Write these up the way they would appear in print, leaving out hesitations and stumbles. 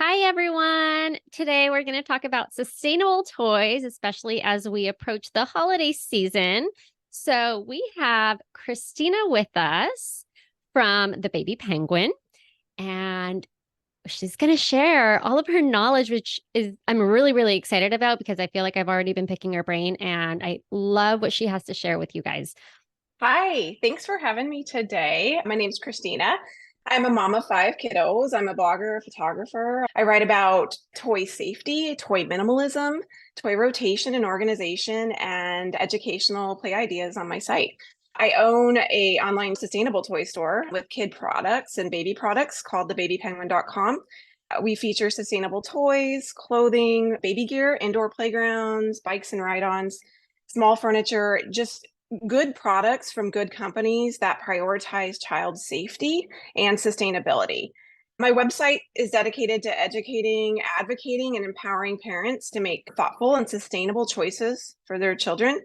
Hi, everyone. Today we're going to talk about sustainable toys, especially as we approach the holiday season. So we have Christina with us from the Baby Penguin, and she's going to share all of her knowledge, which is I'm really, really excited about because I feel like I've already been picking her brain and I love what she has to share with you guys. Hi, thanks for having me today. My name's Christina. I'm a mom of five kiddos. I'm a blogger, a photographer. I write about toy safety, toy minimalism, toy rotation and organization, and educational play ideas on my site. I own a online sustainable toy store with kid products and baby products called thebabypenguin.com. We feature sustainable toys, clothing, baby gear, indoor playgrounds, bikes and ride-ons, small furniture, just good products from good companies that prioritize child safety and sustainability. My website is dedicated to educating, advocating, and empowering parents to make thoughtful and sustainable choices for their children.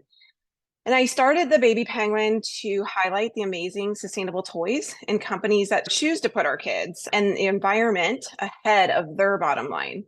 And I started the Baby Penguin to highlight the amazing sustainable toys and companies that choose to put our kids and the environment ahead of their bottom line.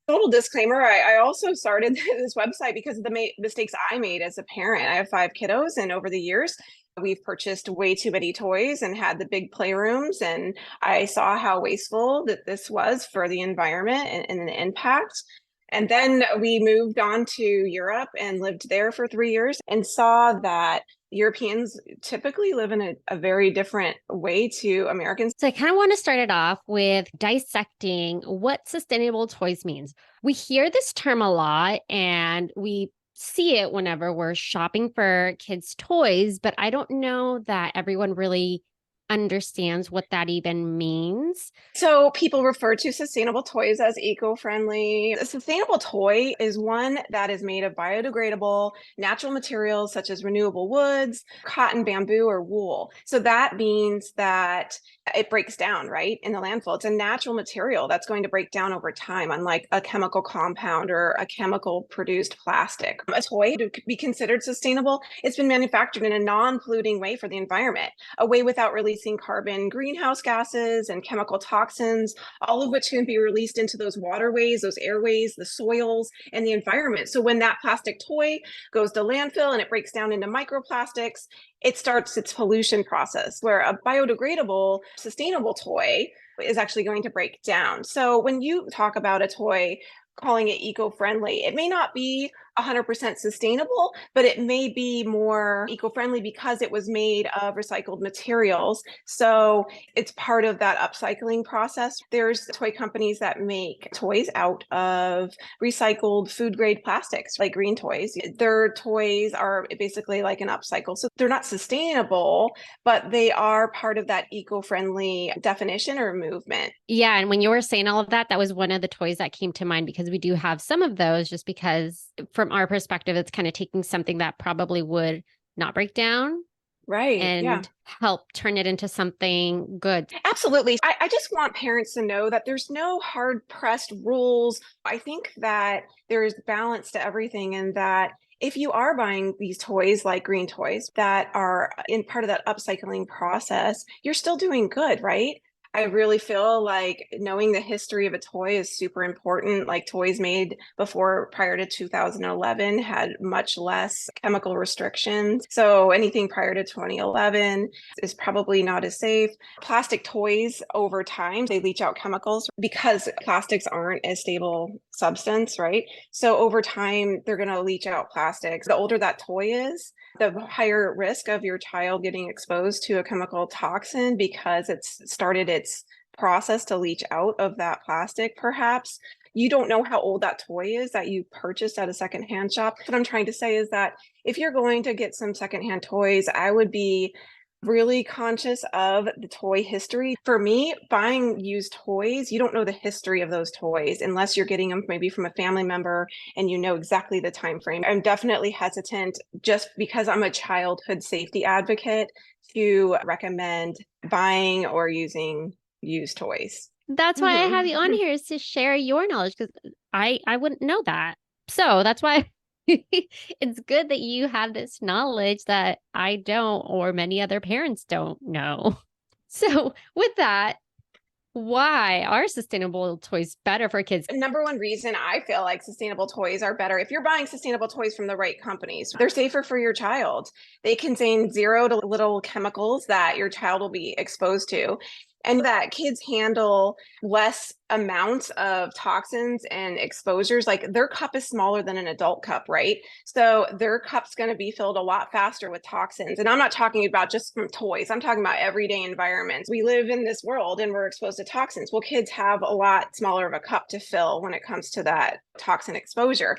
Total disclaimer, I also started this website because of the mistakes I made as a parent. I have five kiddos, and over the years, we've purchased way too many toys and had the big playrooms. And I saw how wasteful that this was for the environment and the impact. And then we moved on to Europe and lived there for 3 years and saw that Europeans typically live in a very different way to Americans. So I kind of want to start it off with dissecting what sustainable toys means. We hear this term a lot and we see it whenever we're shopping for kids' toys, but I don't know that everyone really understands what that even means. So people refer to sustainable toys as eco-friendly. A sustainable toy is one that is made of biodegradable natural materials such as renewable woods, cotton, bamboo, or wool. So that means that it breaks down, right, in the landfill. It's a natural material that's going to break down over time, unlike a chemical compound or a chemical produced plastic. A toy to be considered sustainable, it's been manufactured in a non-polluting way for the environment, a way without releasing carbon greenhouse gases and chemical toxins, all of which can be released into those waterways, those airways, the soils, and the environment. So when that plastic toy goes to landfill and it breaks down into microplastics, it starts its pollution process, where a biodegradable, sustainable toy is actually going to break down. So when you talk about a toy, calling it eco-friendly, it may not be 100% sustainable, but it may be more eco-friendly because it was made of recycled materials. So it's part of that upcycling process. There's toy companies that make toys out of recycled food grade plastics, like green toys. Their toys are basically like an upcycle. So they're not sustainable, but they are part of that eco-friendly definition or movement. Yeah, and when you were saying all of that, that was one of the toys that came to mind because we do have some of those just because from our perspective, it's kind of taking something that probably would not break down Right. Yeah. and help turn it into something good. Absolutely. I just want parents to know that there's no hard pressed rules. I think that there's balance to everything, and that if you are buying these toys like green toys that are in part of that upcycling process, you're still doing good, right? I really feel like knowing the history of a toy is super important. Like toys made before prior to 2011 had much less chemical restrictions. So anything prior to 2011 is probably not as safe. Plastic toys over time, they leach out chemicals because plastics aren't a stable substance, right? So over time, they're going to leach out plastics. The older that toy is, the higher risk of your child getting exposed to a chemical toxin because it's started its process to leach out of that plastic, perhaps. You don't know how old that toy is that you purchased at a secondhand shop. What I'm trying to say is that if you're going to get some secondhand toys, I would be really conscious of the toy history. For me, buying used toys, you don't know the history of those toys unless you're getting them maybe from a family member and you know exactly the time frame. I'm definitely hesitant just because I'm a childhood safety advocate to recommend buying or using used toys. That's why I have you on here is to share your knowledge because I wouldn't know that. So that's why it's good that you have this knowledge that I don't or many other parents don't know. So with that, Why are sustainable toys better for kids? Number one reason I feel like sustainable toys are better, if you're buying sustainable toys from the right companies, they're safer for your child. They contain zero to little chemicals that your child will be exposed to, and that kids handle less amounts of toxins and exposures. Like their cup is smaller than an adult cup, right? So their cup's going to be filled a lot faster with toxins. And I'm not talking about just from toys, I'm talking about everyday environments. We live in this world and we're exposed to toxins. Well, kids have a lot smaller of a cup to fill when it comes to that toxin exposure.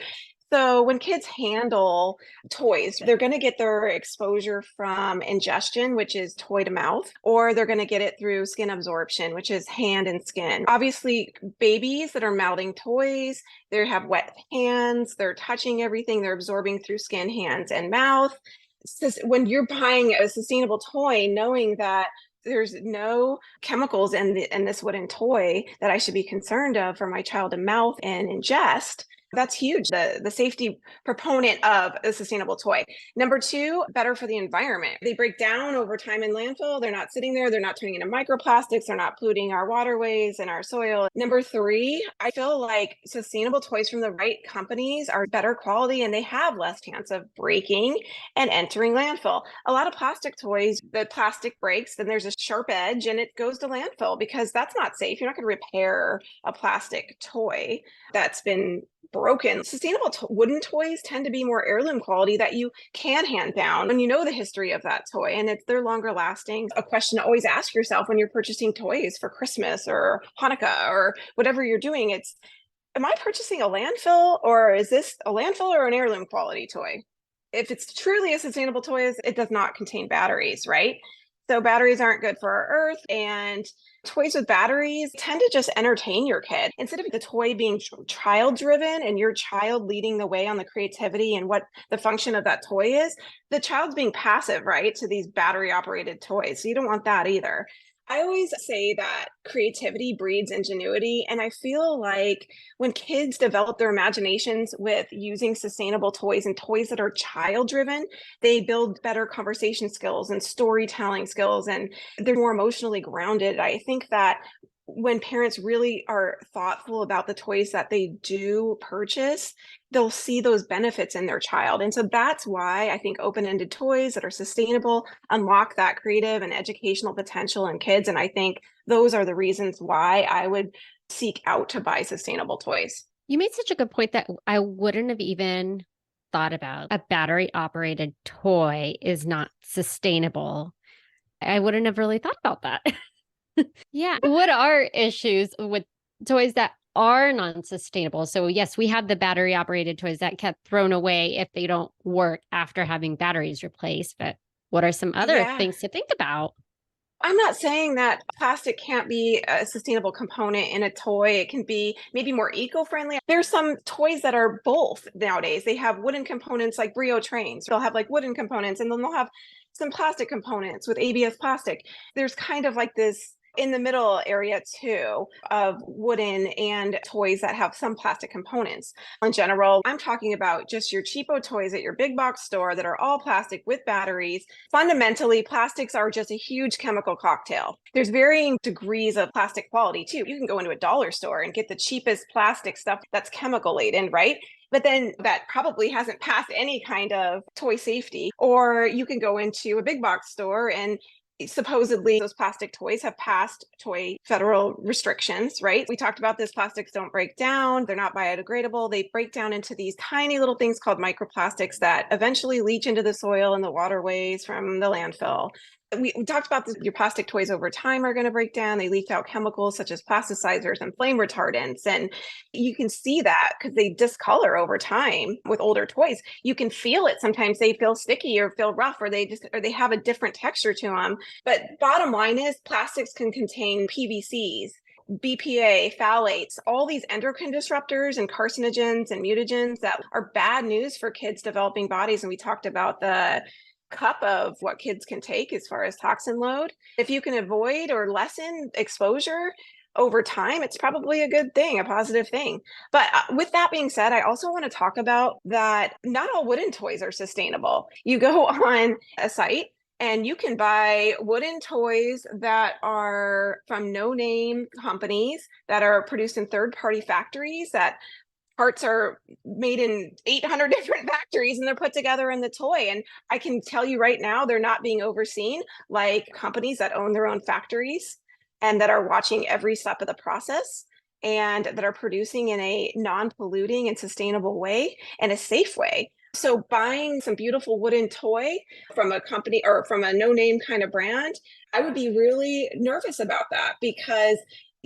So when kids handle toys, they're going to get their exposure from ingestion, which is toy to mouth, or they're going to get it through skin absorption, which is hand and skin. Obviously, babies that are mouthing toys, they have wet hands, they're touching everything, they're absorbing through skin, hands, and mouth. So when you're buying a sustainable toy, knowing that there's no chemicals in this wooden toy that I should be concerned of for my child to mouth and ingest, that's huge. The safety proponent of a sustainable toy. Number two, better for the environment. They break down over time in landfill. They're not sitting there. They're not turning into microplastics. They're not polluting our waterways and our soil. Number three, I feel like sustainable toys from the right companies are better quality and they have less chance of breaking and entering landfill. A lot of plastic toys, the plastic breaks, then there's a sharp edge and it goes to landfill because that's not safe. You're not going to repair a plastic toy that's been broken. Sustainable wooden toys tend to be more heirloom quality that you can hand down when you know the history of that toy and they're longer lasting. A question to always ask yourself when you're purchasing toys for Christmas or Hanukkah or whatever you're doing, it's, am I purchasing a landfill, or is this a landfill or an heirloom quality toy? If it's truly a sustainable toy, it does not contain batteries, right? So batteries aren't good for our earth, and toys with batteries tend to just entertain your kid. Instead of the toy being child driven and your child leading the way on the creativity and what the function of that toy is, the child's being passive, right, to these battery operated toys. So you don't want that either. I always say that creativity breeds ingenuity. And I feel like when kids develop their imaginations with using sustainable toys and toys that are child driven, they build better conversation skills and storytelling skills, and they're more emotionally grounded. I think that when parents really are thoughtful about the toys that they do purchase, they'll see those benefits in their child. And so that's why I think open-ended toys that are sustainable unlock that creative and educational potential in kids. And I think those are the reasons why I would seek out to buy sustainable toys. You made such a good point that I wouldn't have even thought about. A battery operated toy is not sustainable. I wouldn't have really thought about that. Yeah. What are issues with toys that are non-sustainable? So yes, we have the battery operated toys that get thrown away if they don't work after having batteries replaced. But what are some other Yeah. things to think about? I'm not saying that plastic can't be a sustainable component in a toy. It can be maybe more eco-friendly. There's some toys that are both nowadays. They have wooden components like Brio trains. They'll have like wooden components and then they'll have some plastic components with ABS plastic. There's kind of like this in the middle area too of wooden and toys that have some plastic components. In general, I'm talking about just your cheapo toys at your big box store that are all plastic with batteries. Fundamentally, plastics are just a huge chemical cocktail. There's varying degrees of plastic quality too. You can go into a dollar store and get the cheapest plastic stuff that's chemical laden, right? But then that probably hasn't passed any kind of toy safety. Or you can go into a big box store and supposedly those plastic toys have passed toy federal restrictions, right? We talked about this, plastics don't break down, they're not biodegradable, they break down into these tiny little things called microplastics that eventually leach into the soil and the waterways from the landfill. We talked about this, your plastic toys over time are going to break down. They leach out chemicals such as plasticizers and flame retardants. And you can see that because they discolor over time with older toys. You can feel it. Sometimes they feel sticky or feel rough, or they have a different texture to them. But bottom line is plastics can contain PVCs, BPA, phthalates, all these endocrine disruptors and carcinogens and mutagens that are bad news for kids' developing bodies. And we talked about the cup of what kids can take as far as toxin load. If you can avoid or lessen exposure over time, it's probably a good thing, a positive thing. But with that being said, I also want to talk about that not all wooden toys are sustainable. You go on a site And you can buy wooden toys that are from no-name companies that are produced in third-party factories, that parts are made in 800 different factories and they're put together in the toy. And I can tell you right now, they're not being overseen like companies that own their own factories and that are watching every step of the process and that are producing in a non-polluting and sustainable way and a safe way. So buying some beautiful wooden toy from a company or from a no-name kind of brand, I would be really nervous about that because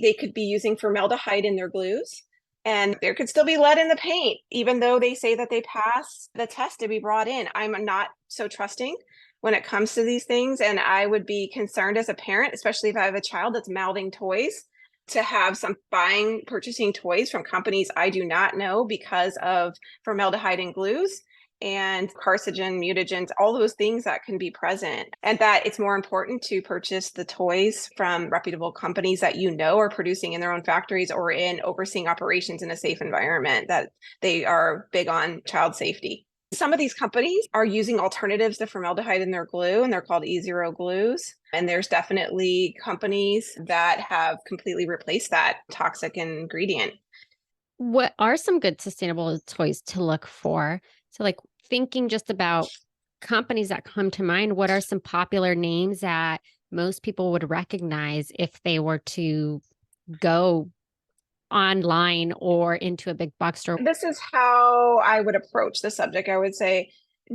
they could be using formaldehyde in their glues and there could still be lead in the paint, even though they say that they pass the test to be brought in. I'm not so trusting when it comes to these things. And I would be concerned as a parent, especially if I have a child that's mouthing toys, to have some purchasing toys from companies I do not know because of formaldehyde and glues and carcinogen, mutagens, all those things that can be present. And that it's more important to purchase the toys from reputable companies that you know are producing in their own factories or in overseeing operations in a safe environment, that they are big on child safety. Some of these companies are using alternatives to formaldehyde in their glue, and they're called E0 glues. And there's definitely companies that have completely replaced that toxic ingredient. What are some good sustainable toys to look for? So, like thinking just about companies that come to mind, what are some popular names that most people would recognize if they were to go online or into a big box store? This is how I would approach the subject. I would say,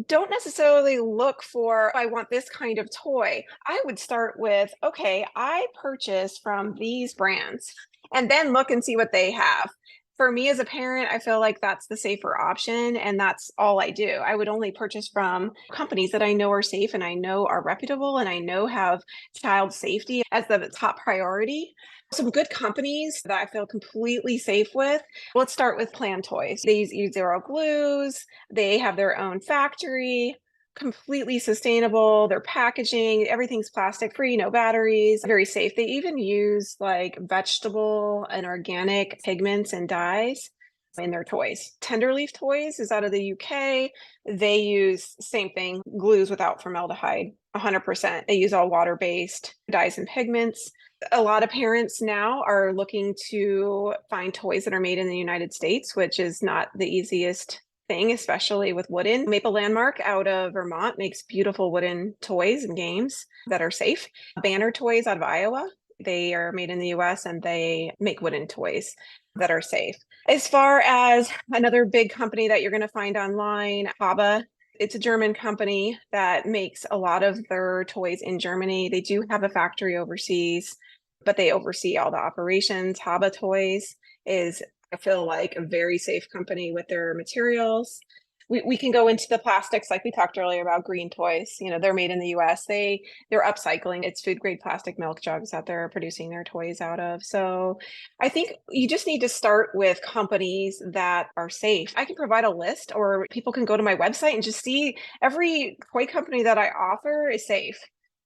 don't necessarily look for, I want this kind of toy. I would start with, okay, I purchase from these brands and then look and see what they have. For me as a parent, I feel like that's the safer option. And that's all I do. I would only purchase from companies that I know are safe and I know are reputable and I know have child safety as the top priority. Some good companies that I feel completely safe with. Let's start with Plan Toys. They use zero glues. They have their own factory, completely sustainable. Their packaging, everything's plastic free, no batteries, very safe. They even use like vegetable and organic pigments and dyes in their toys. Tenderleaf Toys is out of the UK. They use same thing, glues without formaldehyde, 100%. They use all water-based dyes and pigments. A lot of parents now are looking to find toys that are made in the United States, which is not the easiest thing, especially with wooden. Maple Landmark out of Vermont makes beautiful wooden toys and games that are safe. Banner Toys out of Iowa, they are made in the US and they make wooden toys that are safe. As far as another big company that you're going to find online, Haba, it's a German company that makes a lot of their toys in Germany. They do have a factory overseas, but they oversee all the operations. Haba Toys is, I feel like, a very safe company with their materials. We can go into the plastics like we talked earlier about green toys. You know, they're made in the US. They're upcycling. It's food grade plastic milk jugs that they're producing their toys out of. So I think you just need to start with companies that are safe. I can provide a list or people can go to my website and just see every toy company that I offer is safe,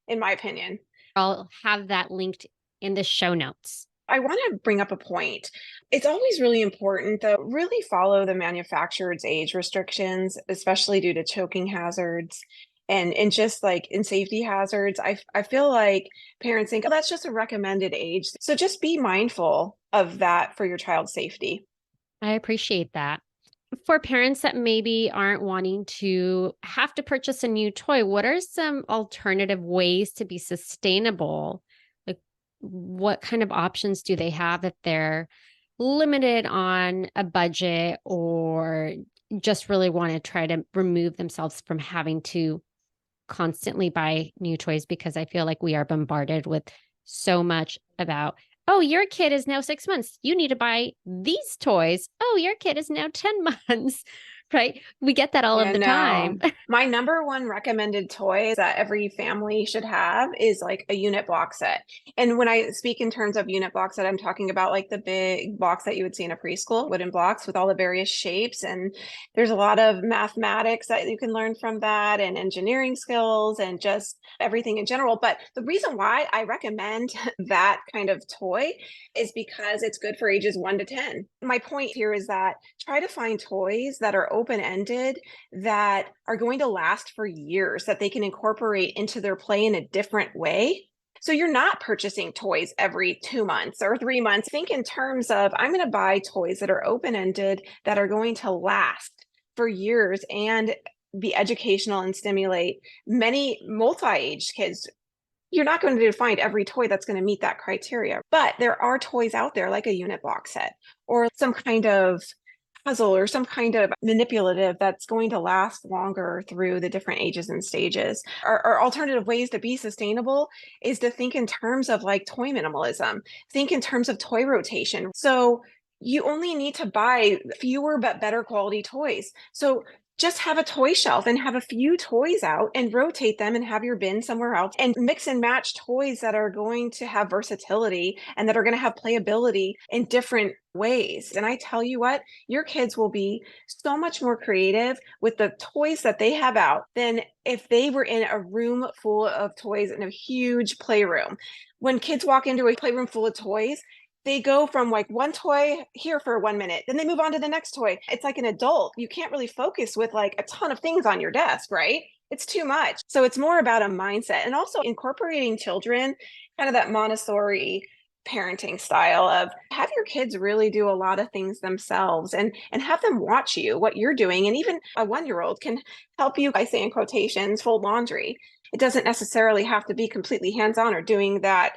in my opinion. I'll have that linked in the show notes. I want to bring up a point. It's always really important to really follow the manufacturer's age restrictions, especially due to choking hazards and just like in safety hazards. I feel like parents think, oh, that's just a recommended age. So just be mindful of that for your child's safety. I appreciate that. For parents that maybe aren't wanting to have to purchase a new toy, what are some alternative ways to be sustainable? Like, what kind of options do they have if they're limited on a budget or just really want to try to remove themselves from having to constantly buy new toys? Because I feel like we are bombarded with so much about, oh, your kid is now 6 months. You need to buy these toys. Oh, your kid is now 10 months, right? We get that all of Yeah, the no. time. My number one recommended toy that every family should have is like a unit block set. And when I speak in terms of unit block set, I'm talking about like the big blocks that you would see in a preschool, wooden blocks with all the various shapes. And there's a lot of mathematics that you can learn from that and engineering skills and just everything in general. But the reason why I recommend that kind of toy is because it's good for ages 1 to 10. My point here is that try to find toys that are open-ended that are going to last for years, that they can incorporate into their play in a different way. So you're not purchasing toys every 2 months or 3 months. Think in terms of, I'm going to buy toys that are open-ended, that are going to last for years and be educational and stimulate many multi-age kids. You're not going to find every toy that's going to meet that criteria, but there are toys out there like a unit box set or some kind of puzzle or some kind of manipulative that's going to last longer through the different ages and stages. Our alternative ways to be sustainable is to think in terms of like toy minimalism, think in terms of toy rotation. So you only need to buy fewer but better quality toys. So just have a toy shelf and have a few toys out and rotate them and have your bin somewhere else and mix and match toys that are going to have versatility and that are going to have playability in different ways. And I tell you what, your kids will be so much more creative with the toys that they have out than if they were in a room full of toys in a huge playroom. When kids walk into a playroom full of toys, they go from like one toy here for 1 minute, then they move on to the next toy. It's like an adult. You can't really focus with like a ton of things on your desk, right? It's too much. So it's more about a mindset and also incorporating children, kind of that Montessori parenting style of have your kids really do a lot of things themselves and have them watch you, what you're doing. And even a 1-year-old can help you, I say in quotations, fold laundry. It doesn't necessarily have to be completely hands-on or doing that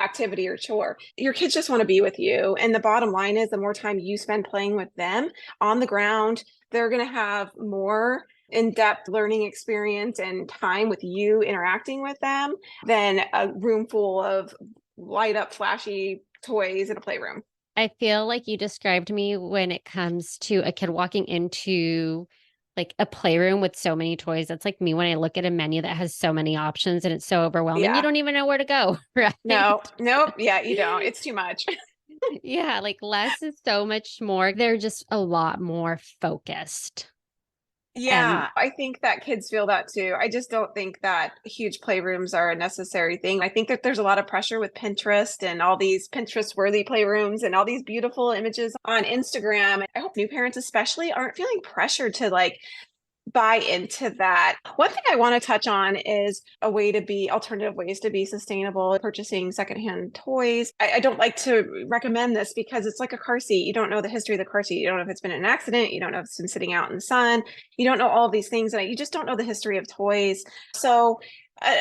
activity or chore. Your kids just want to be with you. And the bottom line is the more time you spend playing with them on the ground, they're going to have more in-depth learning experience and time with you interacting with them than a room full of light up flashy toys in a playroom. I feel like you described me when it comes to a kid walking into like a playroom with so many toys. That's like me when I look at a menu that has so many options and it's so overwhelming. You Yeah. don't even know where to go, right? No, nope. Yeah, you don't. It's too much. Yeah, like less is so much more. They're just a lot more focused. And Yeah, I think that kids feel that too. I just don't think that huge playrooms are a necessary thing. I think that there's a lot of pressure with Pinterest and all these Pinterest-worthy playrooms and all these beautiful images on Instagram. I hope new parents especially aren't feeling pressured to like buy into that. One thing I want to touch on is a way to be alternative ways to be sustainable, purchasing secondhand toys. I don't like to recommend this because it's like a car seat. You don't know the history of the car seat. You don't know if it's been in an accident. You don't know if it's been sitting out in the sun. You don't know all of these things. And you just don't know the history of toys. So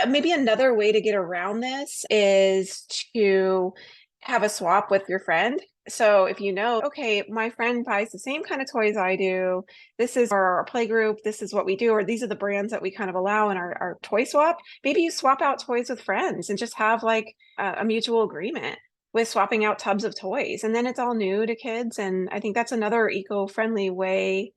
maybe another way to get around this is to have a swap with your friend. So if you know, okay, my friend buys the same kind of toys I do, this is our play group, this is what we do, or these are the brands that we kind of allow in our toy swap. Maybe you swap out toys with friends and just have like a mutual agreement with swapping out tubs of toys. And then it's all new to kids. And I think that's another eco-friendly way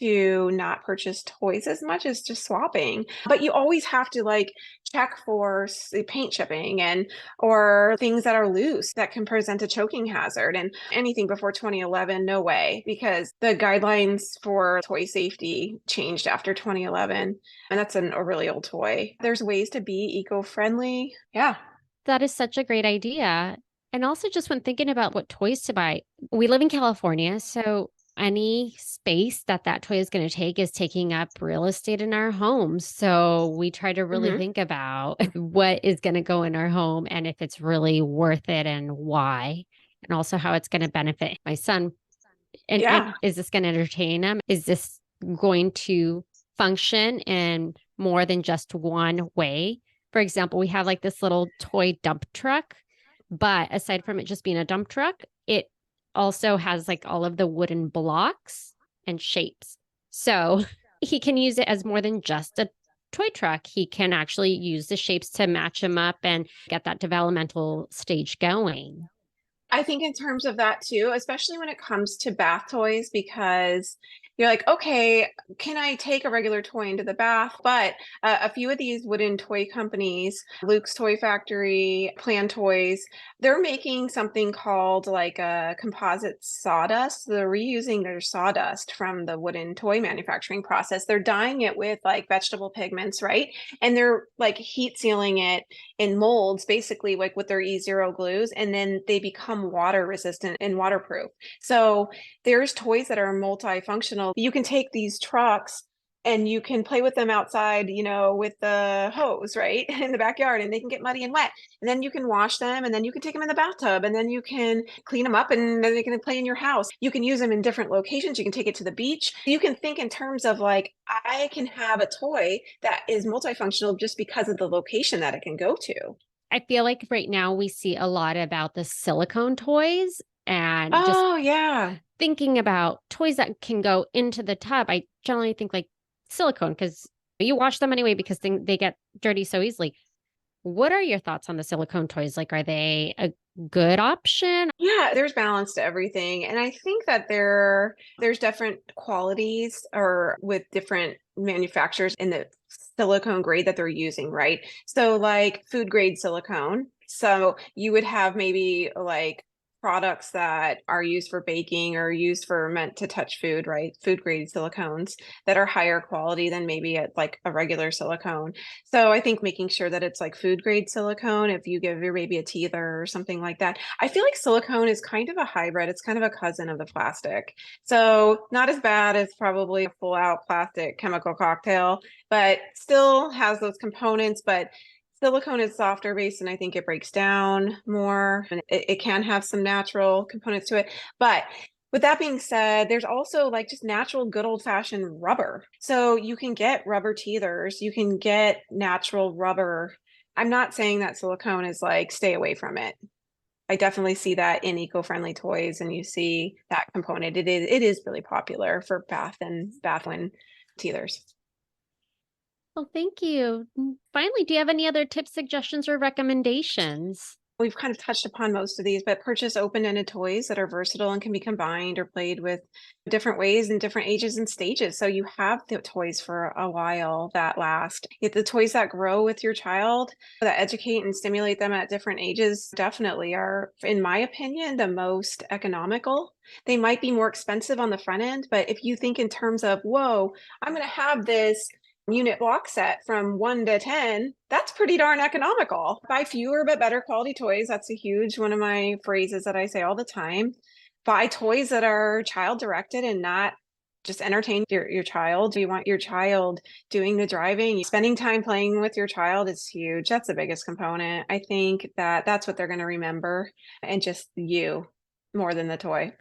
to not purchase toys as much as just swapping. But you always have to like check for paint chipping and or things that are loose that can present a choking hazard. And anything before 2011, no way, because the guidelines for toy safety changed after 2011. And that's a really old toy. There's ways to be eco-friendly. Yeah. that is such a great idea. And also, just when thinking about what toys to buy, we live in California. So any space that that toy is going to take is taking up real estate in our home. So we try to really Mm-hmm. think about what is going to go in our home and if it's really worth it and why, and also how it's going to benefit my son. And Yeah. is this going to entertain him? Is this going to function in more than just one way? For example, we have like this little toy dump truck, but aside from it just being a dump truck, it also has like all of the wooden blocks and shapes. So he can use it as more than just a toy truck. He can actually use the shapes to match them up and get that developmental stage going. I think in terms of that too, especially when it comes to bath toys, because you're like, okay, can I take a regular toy into the bath? But a few of these wooden toy companies, Luke's Toy Factory, Plan Toys, they're making something called like a composite sawdust. They're reusing their sawdust from the wooden toy manufacturing process. They're dyeing it with like vegetable pigments, right? And they're like heat sealing it in molds, basically like with their E0 glues, and then they become become water resistant and waterproof. So there's toys that are multifunctional. You can take these trucks and you can play with them outside, with the hose, right? In the backyard, and they can get muddy and wet. And then you can wash them, and then you can take them in the bathtub, and then you can clean them up, and then they can play in your house. You can use them in different locations. You can take it to the beach. You can think in terms of like, I can have a toy that is multifunctional just because of the location that it can go to. I feel like right now we see a lot about the silicone toys and just Oh, yeah. thinking about toys that can go into the tub. I generally think like silicone because you wash them anyway because they get dirty so easily. What are your thoughts on the silicone toys? Like, are they a good option? Yeah, there's balance to everything. And I think that there's different qualities or with different manufacturers in the silicone grade that they're using, right? So like food grade silicone. So you would have maybe like products that are used for baking or used for meant to touch food, right? Food grade silicones that are higher quality than maybe like a regular silicone. So I think making sure that it's like food grade silicone, if you give your baby a teether or something like that. I feel like silicone is kind of a hybrid. It's kind of a cousin of the plastic. So not as bad as probably a full out plastic chemical cocktail, but still has those components. But silicone is softer base, and I think it breaks down more, and it can have some natural components to it. But with that being said, there's also like just natural, good old fashioned rubber. So you can get rubber teethers, you can get natural rubber. I'm not saying that silicone is like stay away from it. I definitely see that in eco-friendly toys, and you see that component. It is really popular for bath and teethers. Well, thank you. Finally, do you have any other tips, suggestions, or recommendations? We've kind of touched upon most of these, but purchase open-ended toys that are versatile and can be combined or played with different ways in different ages and stages. So you have the toys for a while that last. Get the toys that grow with your child, that educate and stimulate them at different ages, definitely are, in my opinion, the most economical. They might be more expensive on the front end, but if you think in terms of, whoa, I'm going to have this unit block set from 1 to 10, that's pretty darn economical. Buy fewer but better quality toys. That's a huge one of my phrases that I say all the time. Buy toys that are child directed and not just entertain your child. You want your child doing the driving. Spending time playing with your child is huge. That's the biggest component. I think that that's what they're going to remember, and just you more than the toy.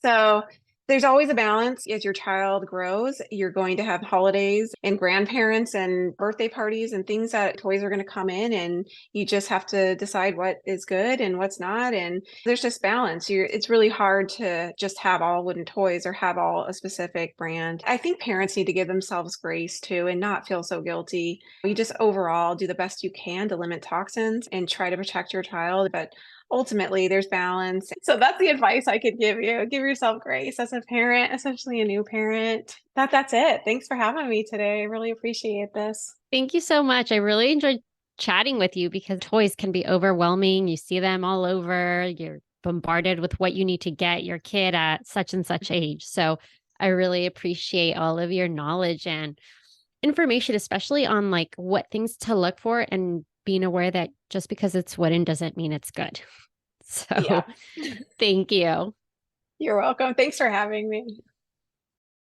So there's always a balance. As your child grows, you're going to have holidays and grandparents and birthday parties and things that toys are going to come in, and you just have to decide what is good and what's not. And there's just balance. It's really hard to just have all wooden toys or have all a specific brand. I think parents need to give themselves grace too and not feel so guilty. You just overall do the best you can to limit toxins and try to protect your child. But ultimately there's balance. So that's the advice I could give you. Give yourself grace as a parent, especially a new parent. That's it. Thanks for having me today. I really appreciate this. Thank you so much. I really enjoyed chatting with you because toys can be overwhelming. You see them all over. You're bombarded with what you need to get your kid at such and such age. So I really appreciate all of your knowledge and information, especially on like what things to look for and being aware that just because it's wooden doesn't mean it's good. So Yeah, thank you. you're welcome. Thanks for having me.